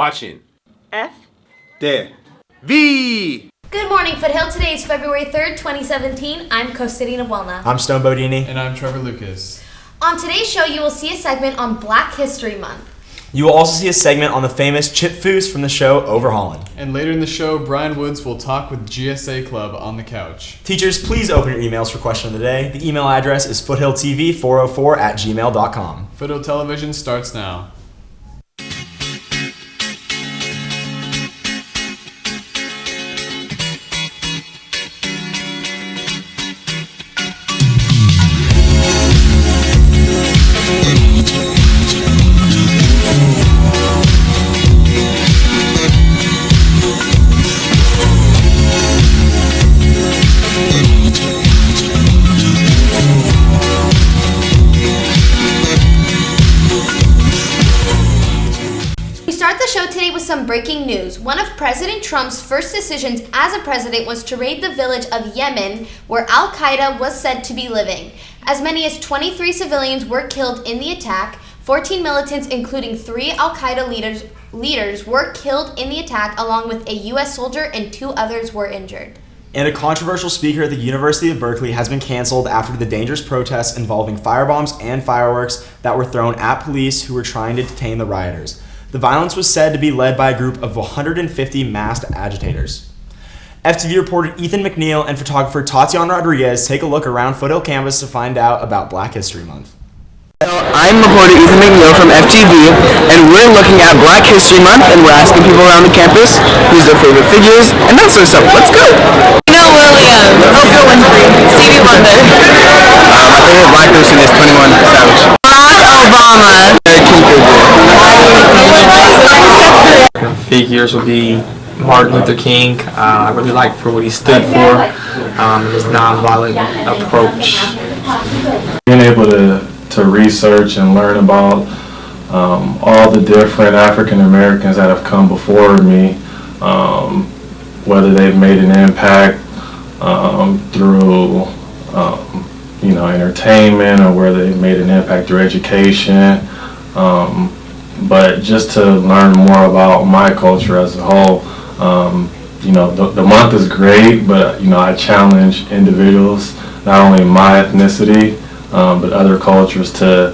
watching F D V. Good morning, Foothill. Today is February 3rd, 2017. I'm Costadina Buelna. I'm Stone Bodini. And I'm Trevor Lucas. On today's show, you will see a segment on Black History Month. You will also see a segment on the famous Chip Foose from the show Overhauling. And later in the show, Brian Woods will talk with GSA Club on the couch. Teachers, please open your emails for question of the day. The email address is foothilltv404@gmail.com. Foothill Television starts now. Some breaking news. One of President Trump's first decisions as a president was to raid the village of Yemen, where Al-Qaeda was said to be living. As many as 23 civilians were killed in the attack. 14 militants, including 3 Al-Qaeda leaders, were killed in the attack, along with a U.S. soldier, and 2 others were injured. And a controversial speaker at the University of Berkeley has been canceled after the dangerous protests involving firebombs and fireworks that were thrown at police who were trying to detain the rioters. The violence was said to be led by a group of 150 masked agitators. FTV reporter Ethan McNeil and photographer Tatiana Rodriguez take a look around Foothill campus to find out about Black History Month. I'm reporter Ethan McNeil from FTV, and we're looking at Black History Month, and we're asking people around the campus who's their favorite figures, and that sort of stuff. Let's go! Williams, Oprah Winfrey, Stevie Wonder. My favorite Black person is 21 Savage. Obama. Figures would be Martin Luther King. I really like for what he stood for, his nonviolent approach. Being able to research and learn about all the different African Americans that have come before me, whether they've made an impact through entertainment, or whether they've made an impact through education. But just to learn more about my culture as a whole, the month is great, but I challenge individuals, not only my ethnicity, but other cultures to,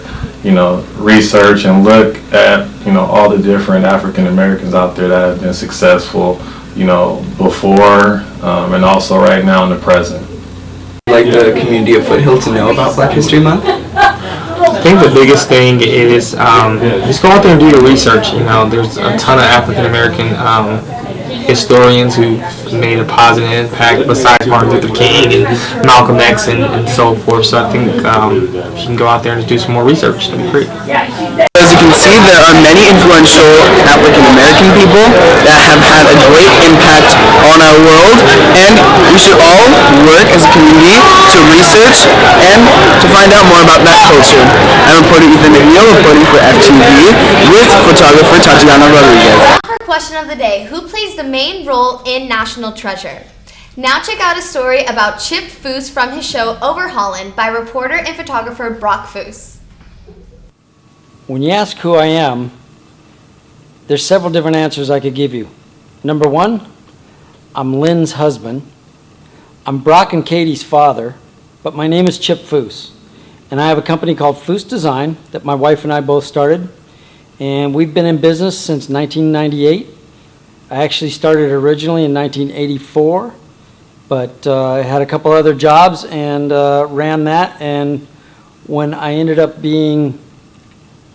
research and look at, all the different African Americans out there that have been successful, before and also right now in the present. Like the community of Foothill to know about Black History Month? I think the biggest thing is just go out there and do your research. There's a ton of African American historians who made a positive impact besides Martin Luther King and Malcolm X and so forth. So I think if you can go out there and do some more research, that'd be great. As you can see, there are many influential African American people that have had a great impact on our world, and we should all work as a community to research and to find out more about that culture. I'm reporter Ethan McNeil, reporting for FTV, with photographer Tatiana Rodriguez. Question of the day: who plays the main role in National Treasure? Now check out a story about Chip Foose from his show Overhauling by reporter and photographer Brock Foose. When you ask who I am, there's several different answers I could give you. Number one, I'm Lynn's husband. I'm Brock and Katie's father, but my name is Chip Foose. And I have a company called Foose Design that my wife and I both started. And we've been in business since 1998. I actually started originally in 1984, but I had a couple other jobs and ran that. And when I ended up being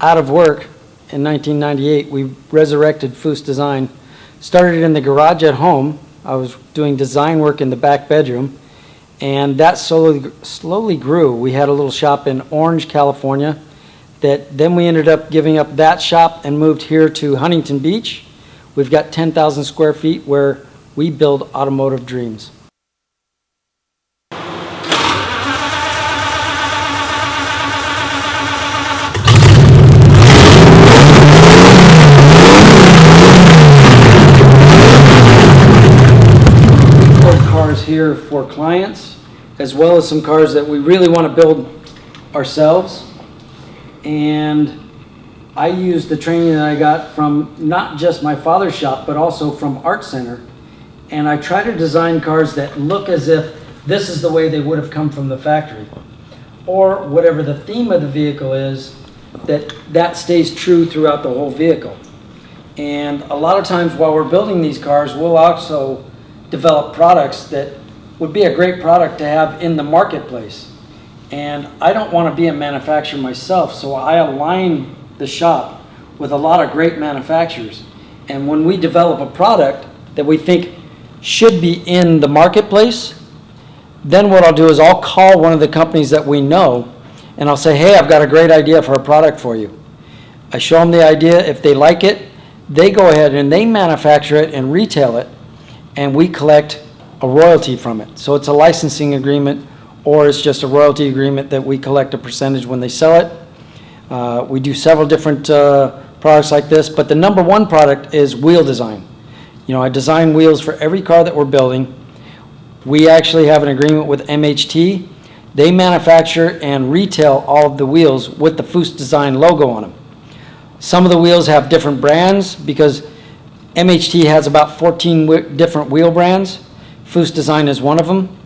out of work in 1998, we resurrected Foose Design. Started in the garage at home. I was doing design work in the back bedroom, and that slowly grew. We had a little shop in Orange, California, that then we ended up giving up that shop and moved here to Huntington Beach. We've got 10,000 square feet where we build automotive dreams. Cars here for clients, as well as some cars that we really want to build ourselves. And I use the training that I got from not just my father's shop, but also from Art Center. And I try to design cars that look as if this is the way they would have come from the factory. Or whatever the theme of the vehicle is, that stays true throughout the whole vehicle. And a lot of times while we're building these cars, we'll also develop products that would be a great product to have in the marketplace. And I don't want to be a manufacturer myself, so I align the shop with a lot of great manufacturers. And when we develop a product that we think should be in the marketplace, then what I'll do is I'll call one of the companies that we know and I'll say, hey, I've got a great idea for a product for you. I show them the idea. If they like it, they go ahead and they manufacture it and retail it, and we collect a royalty from it. So it's a licensing agreement, or it's just a royalty agreement that we collect a percentage when they sell it. We do several different products like this, but the number one product is wheel design. You know, I design wheels for every car that we're building. We actually have an agreement with MHT. They manufacture and retail all of the wheels with the Foos Design logo on them. Some of the wheels have different brands because MHT has about 14 different wheel brands. Foos Design is one of them.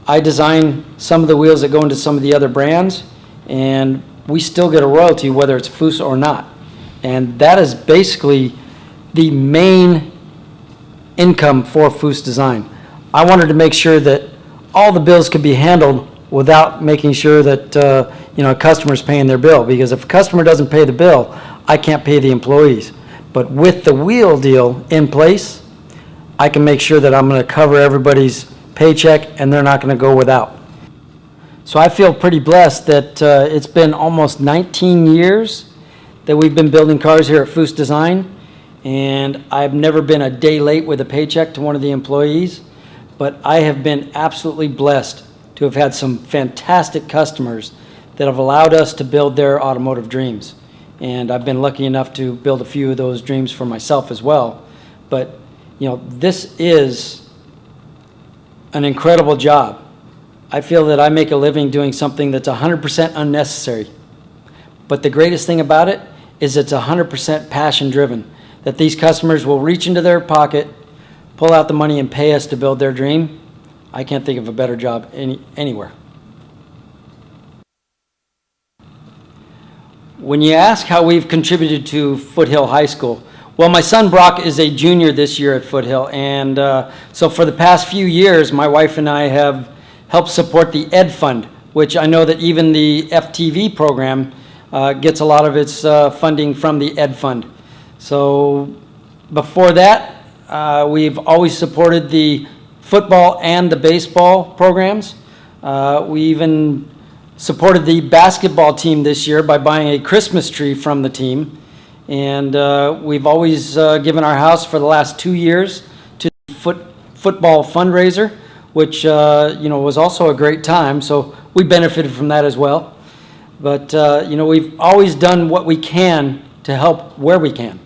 I design some of the wheels that go into some of the other brands, and we still get a royalty whether it's Foos or not. And that is basically the main income for Foos Design. I wanted to make sure that all the bills could be handled without making sure that a customer's paying their bill, because if a customer doesn't pay the bill, I can't pay the employees. But with the wheel deal in place, I can make sure that I'm going to cover everybody's paycheck and they're not going to go without. So I feel pretty blessed that it's been almost 19 years that we've been building cars here at Foos Design, and I've never been a day late with a paycheck to one of the employees, but I have been absolutely blessed to have had some fantastic customers that have allowed us to build their automotive dreams. And I've been lucky enough to build a few of those dreams for myself as well. But, this is an incredible job. I feel that I make a living doing something that's 100% unnecessary. But the greatest thing about it is it's 100% passion driven, that these customers will reach into their pocket, pull out the money and pay us to build their dream. I can't think of a better job anywhere. When you ask how we've contributed to Foothill High School, well, my son Brock is a junior this year at Foothill, and so for the past few years, my wife and I have helped support the Ed Fund, which I know that even the FTV program gets a lot of its funding from the Ed Fund. So before that, we've always supported the football and the baseball programs. We even supported the basketball team this year by buying a Christmas tree from the team. And we've always given our house for the last 2 years to the football fundraiser, which was also a great time. So we benefited from that as well. But we've always done what we can to help where we can.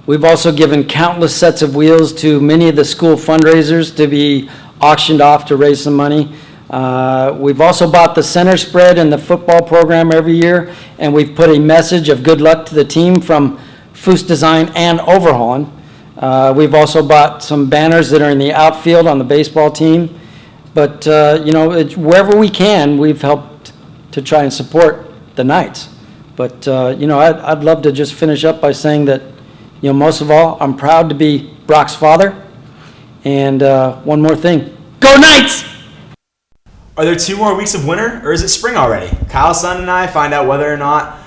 We've also given countless sets of wheels to many of the school fundraisers to be auctioned off to raise some money. We've also bought the center spread in the football program every year, and we've put a message of good luck to the team from Foos Design and Overhauling. We've also bought some banners that are in the outfield on the baseball team. But, wherever we can, we've helped to try and support the Knights. But, I'd love to just finish up by saying that, most of all, I'm proud to be Brock's father. And one more thing, go Knights! Are there 2 more weeks of winter, or is it spring already? Kyle's son and I find out whether or not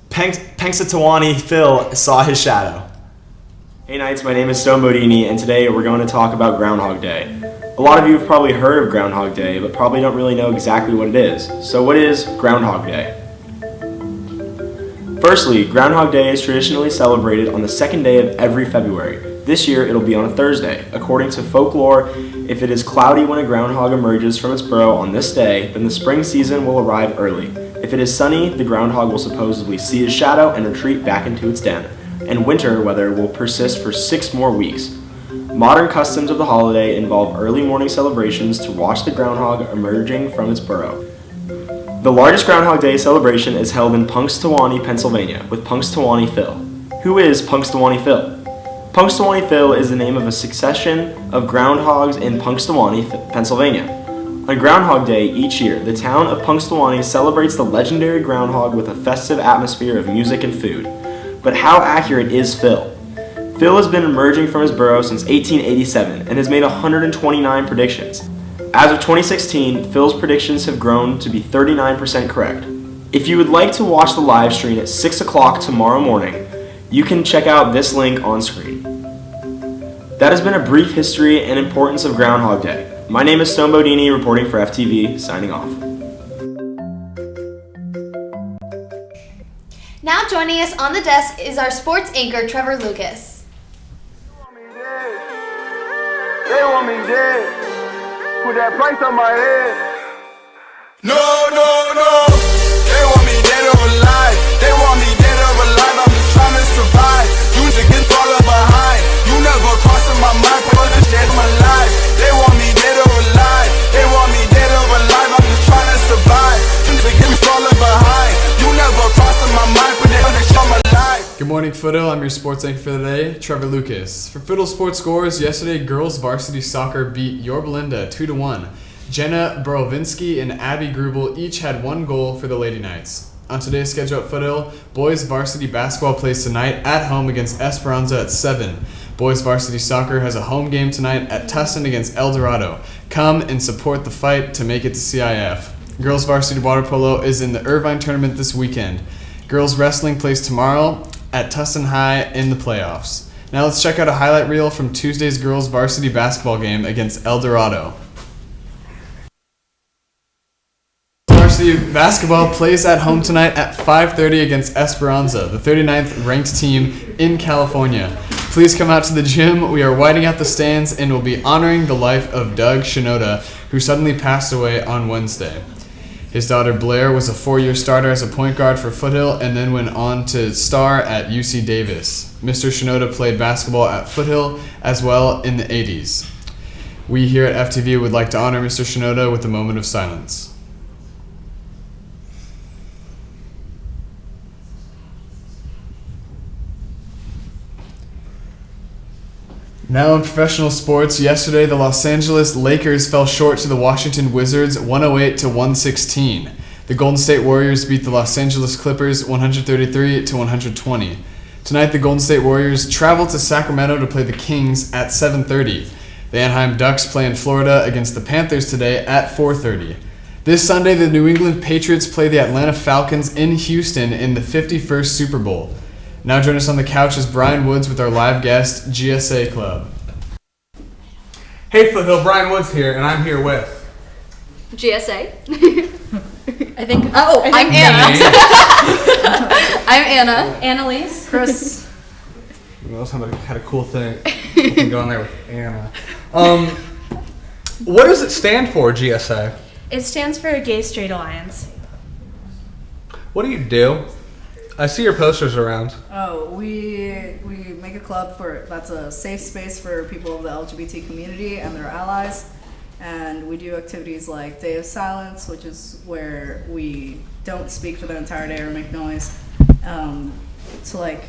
Punxsutawney Phil saw his shadow. Hey Knights, my name is Stone Bodini, and today we're going to talk about Groundhog Day. A lot of you have probably heard of Groundhog Day, but probably don't really know exactly what it is. So what is Groundhog Day? Firstly, Groundhog Day is traditionally celebrated on the second day of every February. This year, it'll be on a Thursday. According to folklore, if it is cloudy when a groundhog emerges from its burrow on this day, then the spring season will arrive early. If it is sunny, the groundhog will supposedly see his shadow and retreat back into its den. And winter weather will persist for 6 more weeks. Modern customs of the holiday involve early morning celebrations to watch the groundhog emerging from its burrow. The largest Groundhog Day celebration is held in Punxsutawney, Pennsylvania, with Punxsutawney Phil. Who is Punxsutawney Phil? Punxsutawney Phil is the name of a succession of groundhogs in Punxsutawney, Pennsylvania. On Groundhog Day each year, the town of Punxsutawney celebrates the legendary groundhog with a festive atmosphere of music and food. But how accurate is Phil? Phil has been emerging from his burrow since 1887 and has made 129 predictions. As of 2016, Phil's predictions have grown to be 39% correct. If you would like to watch the live stream at 6 o'clock tomorrow morning, you can check out this link on screen. That has been a brief history and importance of Groundhog Day. My name is Stone Bodini, reporting for FTV, signing off. Now joining us on the desk is our sports anchor, Trevor Lucas. They want me dead. Put that price on my head. No. They want me dead or alive. They want me dead or alive. I'm just trying to survive. You niggas falling behind. You never crossing my mind. Put this dead my life. They want me dead or alive. They want me dead or alive. I'm just trying to survive. You niggas falling behind. You never crossing my mind. Put this on my life. Good morning, Foothill. I'm your sports anchor for the day, Trevor Lucas. For Foothill Sports Scores, yesterday girls varsity soccer beat Yorba 2-1. Jenna Borowinsky and Abby Grubel each had 1 goal for the Lady Knights. On today's schedule at Foothill, boys varsity basketball plays tonight at home against Esperanza at 7. Boys varsity soccer has a home game tonight at Tustin against El Dorado. Come and support the fight to make it to CIF. Girls varsity water polo is in the Irvine tournament this weekend. Girls wrestling plays tomorrow at Tustin High in the playoffs. Now let's check out a highlight reel from Tuesday's girls varsity basketball game against El Dorado. Varsity basketball plays at home tonight at 5:30 against Esperanza, the 39th ranked team in California. Please come out to the gym. We are whiting out the stands and will be honoring the life of Doug Shinoda, who suddenly passed away on Wednesday. His daughter Blair was a 4-year starter as a point guard for Foothill and then went on to star at UC Davis. Mr. Shinoda played basketball at Foothill as well in the 80s. We here at FTV would like to honor Mr. Shinoda with a moment of silence. Now in professional sports, yesterday the Los Angeles Lakers fell short to the Washington Wizards 108-116. The Golden State Warriors beat the Los Angeles Clippers 133-120. Tonight the Golden State Warriors travel to Sacramento to play the Kings at 7:30. The Anaheim Ducks play in Florida against the Panthers today at 4:30. This Sunday the New England Patriots play the Atlanta Falcons in Houston in the 51st Super Bowl. Now join us on the couch is Brian Woods with our live guest, GSA Club. Hey Foothill, Brian Woods here, and I'm here with... GSA. I'm Anna. I'm Anna. Annalise. Chris. Well, somebody had a cool thing. We can go in there with Anna. What does it stand for, GSA? It stands for Gay Straight Alliance. What do you do? I see your posters around. Oh, we make a club that's a safe space for people of the LGBT community and their allies, and we do activities like Day of Silence, which is where we don't speak for the entire day or make noise, to like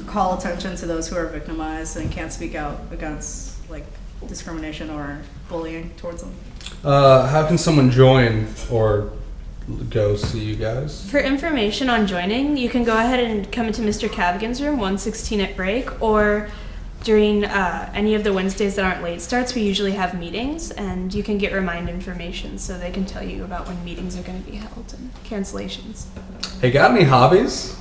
call attention to those who are victimized and can't speak out against like discrimination or bullying towards them. How can someone join or go see you guys? For information on joining, you can go ahead and come into Mr. Cavigan's room, 116 at break, or during any of the Wednesdays that aren't late starts, we usually have meetings, and you can get remind information so they can tell you about when meetings are going to be held and cancellations. Hey, got any hobbies?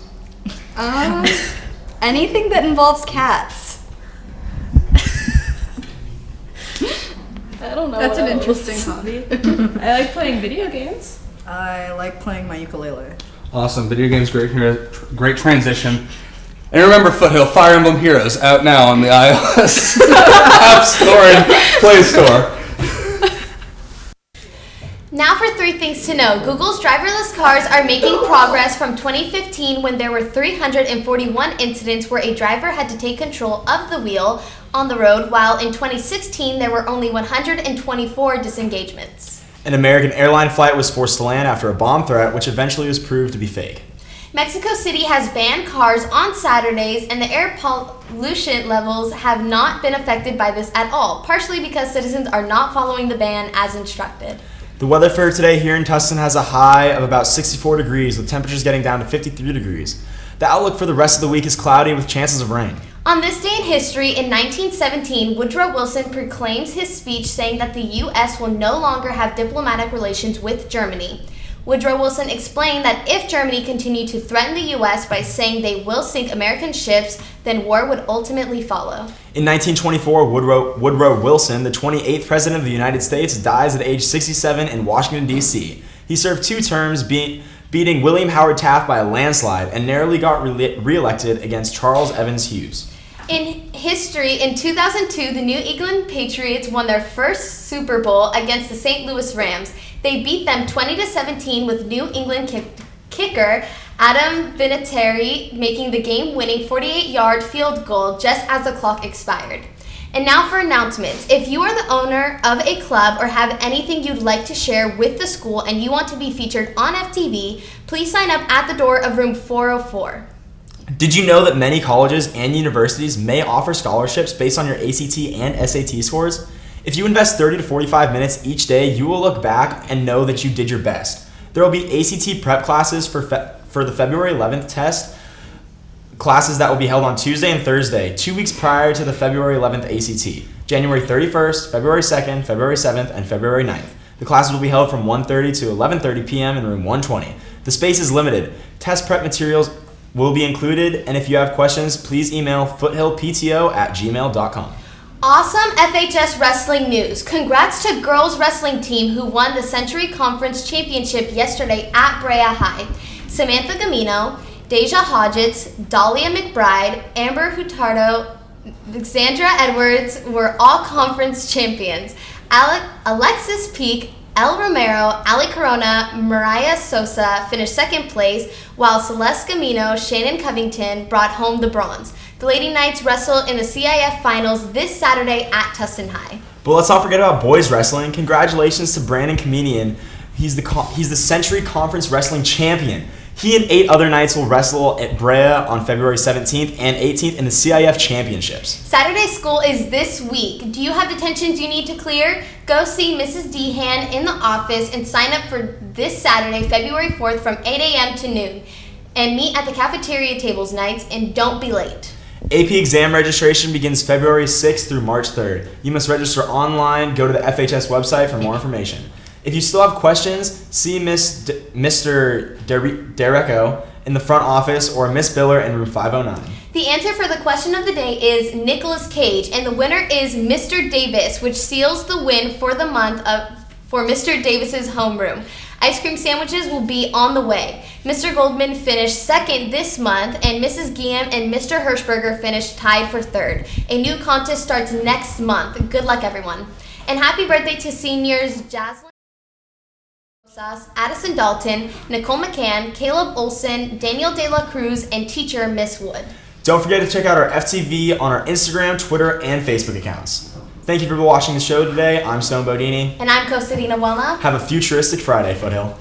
Anything that involves cats. I don't know. That's an interesting hobby. I like playing video games. I like playing my ukulele. Awesome. Video games, great transition. And remember, Foothill, Fire Emblem Heroes, out now on the iOS App Store and Play Store. Now for 3 things to know. Google's driverless cars are making progress from 2015 when there were 341 incidents where a driver had to take control of the wheel on the road, while in 2016 there were only 124 disengagements. An American airline flight was forced to land after a bomb threat, which eventually was proved to be fake. Mexico City has banned cars on Saturdays, and the air pollution levels have not been affected by this at all, partially because citizens are not following the ban as instructed. The weather for today here in Tustin has a high of about 64 degrees, with temperatures getting down to 53 degrees. The outlook for the rest of the week is cloudy with chances of rain. On this day in history, in 1917, Woodrow Wilson proclaims his speech saying that the U.S. will no longer have diplomatic relations with Germany. Woodrow Wilson explained that if Germany continued to threaten the U.S. by saying they will sink American ships, then war would ultimately follow. In 1924, Woodrow Wilson, the 28th President of the United States, dies at age 67 in Washington, D.C. He served 2 terms, beating William Howard Taft by a landslide, and narrowly got re-elected against Charles Evans Hughes. In history, in 2002, the New England Patriots won their first Super Bowl against the St. Louis Rams. They beat them 20-17 with New England kicker Adam Vinatieri making the game-winning 48-yard field goal just as the clock expired. And now for announcements. If you are the owner of a club or have anything you'd like to share with the school and you want to be featured on FTV, please sign up at the door of room 404. Did you know that many colleges and universities may offer scholarships based on your ACT and SAT scores? If you invest 30 to 45 minutes each day, you will look back and know that you did your best. There will be ACT prep classes for the February 11th test, classes that will be held on Tuesday and Thursday, 2 weeks prior to the February 11th ACT, January 31st, February 2nd, February 7th, and February 9th. The classes will be held from 1:30 to 11:30 p.m. in room 120. The space is limited. Test prep materials will be included, and if you have questions, please email foothillpto@gmail.com. Awesome FHS wrestling news. Congrats to girls wrestling team who won the Century Conference Championship yesterday at Brea High. Samantha Gamino, Deja Hodgetts, Dahlia McBride, Amber Hutardo, Alexandra Edwards were all conference champions. Alexis Peak, El Romero, Ali Corona, Mariah Sosa finished second place, while Celeste Gamino, Shannon Covington brought home the bronze. The Lady Knights wrestle in the CIF finals this Saturday at Tustin High. But let's not forget about boys wrestling. Congratulations to Brandon Comedian. He's the Century Conference Wrestling Champion. He and 8 other Knights will wrestle at Brea on February 17th and 18th in the CIF Championships. Saturday school is this week. Do you have detentions you need to clear? Go see Mrs. Dehan in the office and sign up for this Saturday, February 4th from 8 a.m. to noon. And meet at the cafeteria tables nights, and don't be late. AP exam registration begins February 6th through March 3rd. You must register online. Go to the FHS website for more information. If you still have questions, see Mr. Dereco in the front office or Miss Biller in room 509. The answer for the question of the day is Nicolas Cage, and the winner is Mr. Davis, which seals the win for the month for Mr. Davis's homeroom. Ice cream sandwiches will be on the way. Mr. Goldman finished second this month, and Mrs. Guillaume and Mr. Hirschberger finished tied for third. A new contest starts next month. Good luck, everyone. And happy birthday to seniors Jaslyn, Addison Dalton, Nicole McCann, Caleb Olson, Daniel De La Cruz, and teacher Miss Wood. Don't forget to check out our FTV on our Instagram, Twitter, and Facebook accounts. Thank you for watching the show today. I'm Stone Bodini. And I'm Costadina Buena. Have a futuristic Friday, Foothill.